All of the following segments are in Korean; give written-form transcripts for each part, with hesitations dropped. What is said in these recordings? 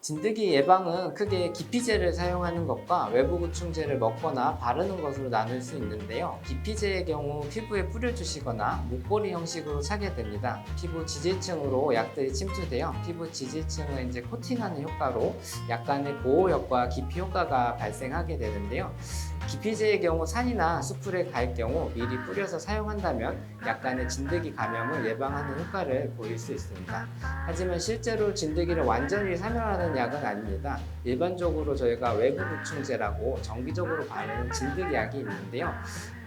진드기 예방은 크게 기피제를 사용하는 것과 외부 구충제를 먹거나 바르는 것으로 나눌 수 있는데요. 기피제의 경우 피부에 뿌려주시거나 목걸이 형식으로 차게 됩니다. 피부 지질층으로 약들이 침투되어 피부 지질층을 이제 코팅하는 효과로 약간의 보호 효과, 기피 효과가 발생하게 되는데요. 기피제의 경우 산이나 수풀에 갈 경우 미리 뿌려서 사용한다면 약간의 진드기 감염을 예방하는 효과를 보일 수 있습니다. 하지만 실제로 진드기를 완전히 사멸하는 약은 아닙니다. 일반적으로 저희가 외부 구충제라고 정기적으로 바르는 진드기 약이 있는데요.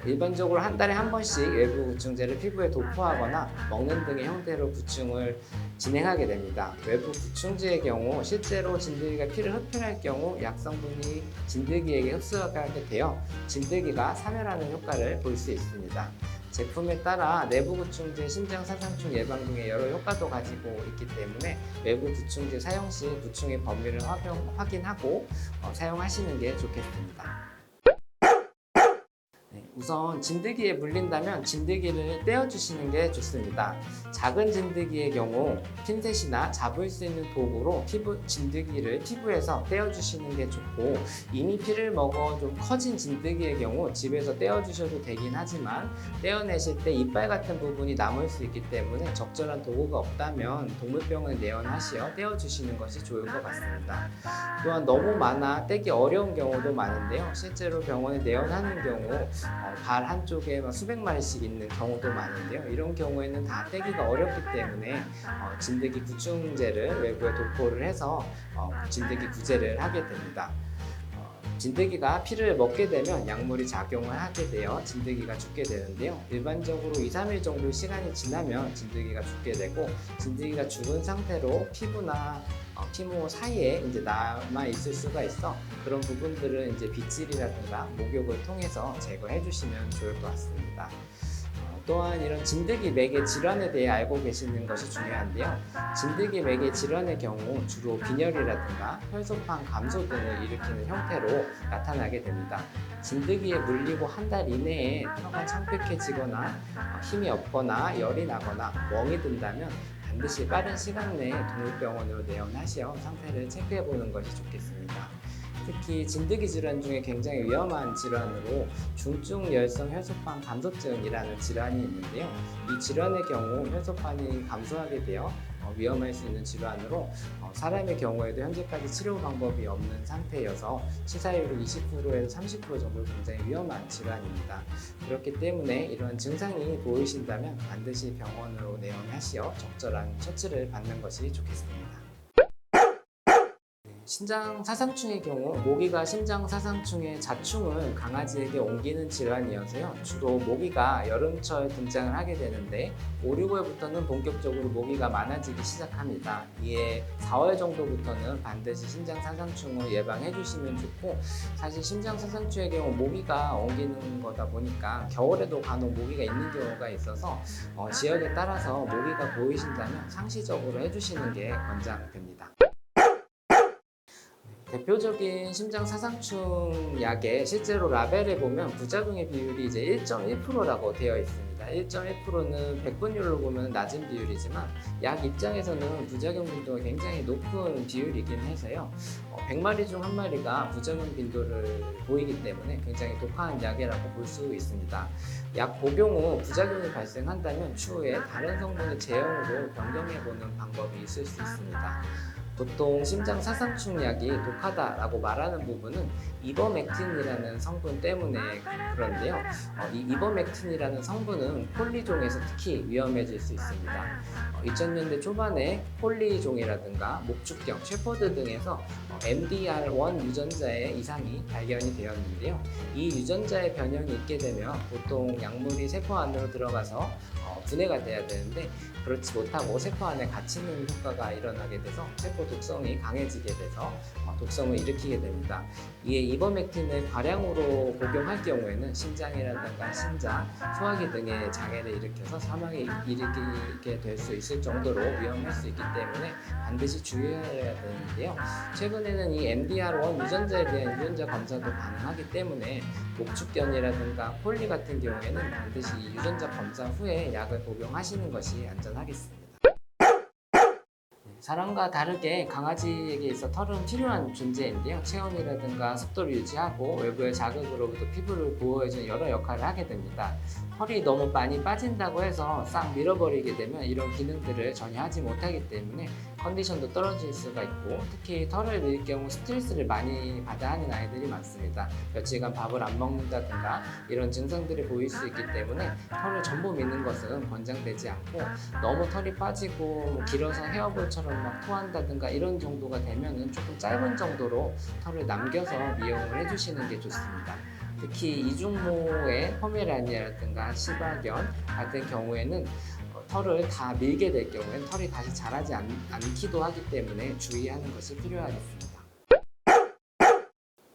일반적으로 한 달에 한 번씩 외부 구충제를 피부에 도포하거나 먹는 등의 형태로 구충을 진행하게 됩니다. 외부 구충제의 경우 실제로 진드기가 피를 흡혈할 경우 약 성분이 진드기에게 흡수하게 되어 진드기가 사멸하는 효과를 볼 수 있습니다. 제품에 따라 내부 구충제, 심장 사상충 예방 등의 여러 효과도 가지고 있기 때문에 외부 구충제 사용 시 구충의 범위를 확인하고 사용하시는 게 좋겠습니다. 우선 진드기에 물린다면 진드기를 떼어주시는 게 좋습니다. 작은 진드기의 경우 핀셋이나 잡을 수 있는 도구로 진드기를 피부에서 떼어주시는 게 좋고, 이미 피를 먹어 좀 커진 진드기의 경우 집에서 떼어주셔도 되긴 하지만 떼어내실 때 이빨 같은 부분이 남을 수 있기 때문에 적절한 도구가 없다면 동물병원에 내원하시어 떼어주시는 것이 좋을 것 같습니다. 또한 너무 많아 떼기 어려운 경우도 많은데요. 실제로 병원에 내원하는 경우 발 한쪽에 수백 마리씩 있는 경우도 많은데요. 이런 경우에는 다 떼기가 어렵기 때문에 진드기 구충제를 외부에 도포를 해서 진드기 구제를 하게 됩니다. 진드기가 피를 먹게 되면 약물이 작용을 하게 되어 진드기가 죽게 되는데요. 일반적으로 2, 3일 정도 시간이 지나면 진드기가 죽게 되고, 진드기가 죽은 상태로 피부나 피모 사이에 이제 남아 있을 수가 있어 그런 부분들은 이제 빗질이라든가 목욕을 통해서 제거해 주시면 좋을 것 같습니다. 또한 이런 진드기 매개 질환에 대해 알고 계시는 것이 중요한데요. 진드기 매개 질환의 경우 주로 빈혈이라든가 혈소판 감소 등을 일으키는 형태로 나타나게 됩니다. 진드기에 물리고 한 달 이내에 혀가 창백해지거나 힘이 없거나 열이 나거나 멍이 든다면 반드시 빠른 시간 내에 동물병원으로 내원하시어 상태를 체크해 보는 것이 좋겠습니다. 특히 진드기 질환 중에 굉장히 위험한 질환으로 중증 열성 혈소판 감소증이라는 질환이 있는데요. 이 질환의 경우 혈소판이 감소하게 되어 위험할 수 있는 질환으로 사람의 경우에도 현재까지 치료 방법이 없는 상태여서 치사율이 20%에서 30% 정도 굉장히 위험한 질환입니다. 그렇기 때문에 이런 증상이 보이신다면 반드시 병원으로 내원하시어 적절한 처치를 받는 것이 좋겠습니다. 신장 사상충의 경우 모기가 심장 사상충의 자충을 강아지에게 옮기는 질환이어서요. 주로 모기가 여름철 등장을 하게 되는데 5, 6월부터는 본격적으로 모기가 많아지기 시작합니다. 이에 4월 정도부터는 반드시 심장 사상충을 예방해 주시면 좋고, 사실 심장 사상충의 경우 모기가 옮기는 거다 보니까 겨울에도 간혹 모기가 있는 경우가 있어서 지역에 따라서 모기가 보이신다면 상시적으로 해주시는 게 권장됩니다. 대표적인 심장 사상충 약에 실제로 라벨에 보면 부작용의 비율이 이제 1.1%라고 되어 있습니다. 1.1%는 백분율로 보면 낮은 비율이지만 약 입장에서는 부작용 빈도가 굉장히 높은 비율이긴 해서요. 100마리 중 1마리가 부작용 빈도를 보이기 때문에 굉장히 독한 약이라고 볼 수 있습니다. 약 복용 후 부작용이 발생한다면 추후에 다른 성분의 제형으로 변경해보는 방법이 있을 수 있습니다. 보통 심장 사상충 약이 독하다라고 말하는 부분은 이버맥틴이라는 성분 때문에 그런데요. 이 이버맥틴이라는 성분은 콜리종에서 특히 위험해질 수 있습니다. 2000년대 초반에 콜리종이라든가 목축경, 셰퍼드 등에서 MDR1 유전자의 이상이 발견이 되었는데요. 이 유전자의 변형이 있게 되면 보통 약물이 세포 안으로 들어가서 분해가 돼야 되는데 그렇지 못하고 세포 안에 갇히는 효과가 일어나게 돼서 세포 독성이 강해지게 돼서 독성을 일으키게 됩니다. 이에 이버맥틴을 과량으로 복용할 경우에는 심장이라든가 신장, 소화기 등의 장애를 일으켜서 사망에 이르게 될 수 있을 정도로 위험할 수 있기 때문에 반드시 주의해야 되는데요. 최근에는 이 MDR1 유전자에 대한 유전자 검사도 가능하기 때문에 목축견이라든가 콜리 같은 경우에는 반드시 유전자 검사 후에 약을 복용하시는 것이 안전하겠습니다. 사람과 다르게 강아지에게 있어 털은 필요한 존재인데요. 체온이라든가 습도를 유지하고 외부의 자극으로부터 피부를 보호해주는 여러 역할을 하게 됩니다. 털이 너무 많이 빠진다고 해서 싹 밀어버리게 되면 이런 기능들을 전혀 하지 못하기 때문에 컨디션도 떨어질 수가 있고, 특히 털을 밀 경우 스트레스를 많이 받아야 하는 아이들이 많습니다. 며칠간 밥을 안 먹는다든가 이런 증상들이 보일 수 있기 때문에 털을 전부 미는 것은 권장되지 않고, 너무 털이 빠지고 길어서 헤어볼처럼 막 토한다든가 이런 정도가 되면은 조금 짧은 정도로 털을 남겨서 미용을 해주시는 게 좋습니다. 특히 이중모의 포메라니아라든가 시바견 같은 경우에는 털을 다 밀게 될 경우에는 털이 다시 자라지 않기도 하기 때문에 주의하는 것이 필요하겠습니다.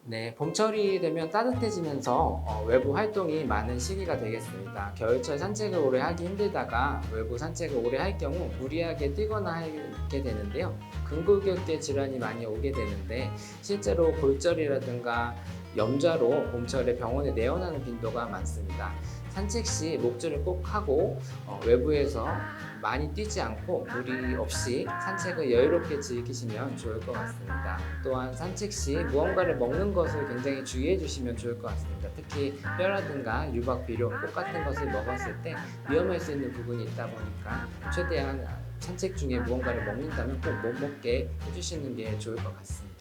네, 봄철이 되면 따뜻해지면서 외부 활동이 많은 시기가 되겠습니다. 겨울철 산책을 오래 하기 힘들다가 외부 산책을 오래 할 경우 무리하게 뛰거나 하게 되는데요. 근골격계 질환이 많이 오게 되는데, 실제로 골절이라든가 염좌로 봄철에 병원에 내원하는 빈도가 많습니다. 산책 시 목줄을 꼭 하고 외부에서 많이 뛰지 않고 무리 없이 산책을 여유롭게 즐기시면 좋을 것 같습니다. 또한 산책 시 무언가를 먹는 것을 굉장히 주의해 주시면 좋을 것 같습니다. 특히 뼈라든가 유박, 비료, 꽃 같은 것을 먹었을 때 위험할 수 있는 부분이 있다 보니까 최대한 산책 중에 무언가를 먹는다면 꼭 못 먹게 해주시는 게 좋을 것 같습니다.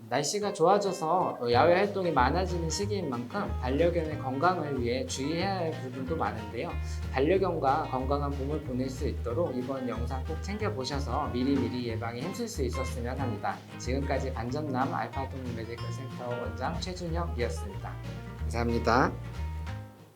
날씨가 좋아져서 야외 활동이 많아지는 시기인 만큼 반려견의 건강을 위해 주의해야 할 부분도 많은데요. 반려견과 건강한 봄을 보낼 수 있도록 이번 영상 꼭 챙겨보셔서 미리미리 예방에 힘쓸 수 있었으면 합니다. 지금까지 반전남 알파동 메디컬 센터 원장 최준혁이었습니다. 감사합니다.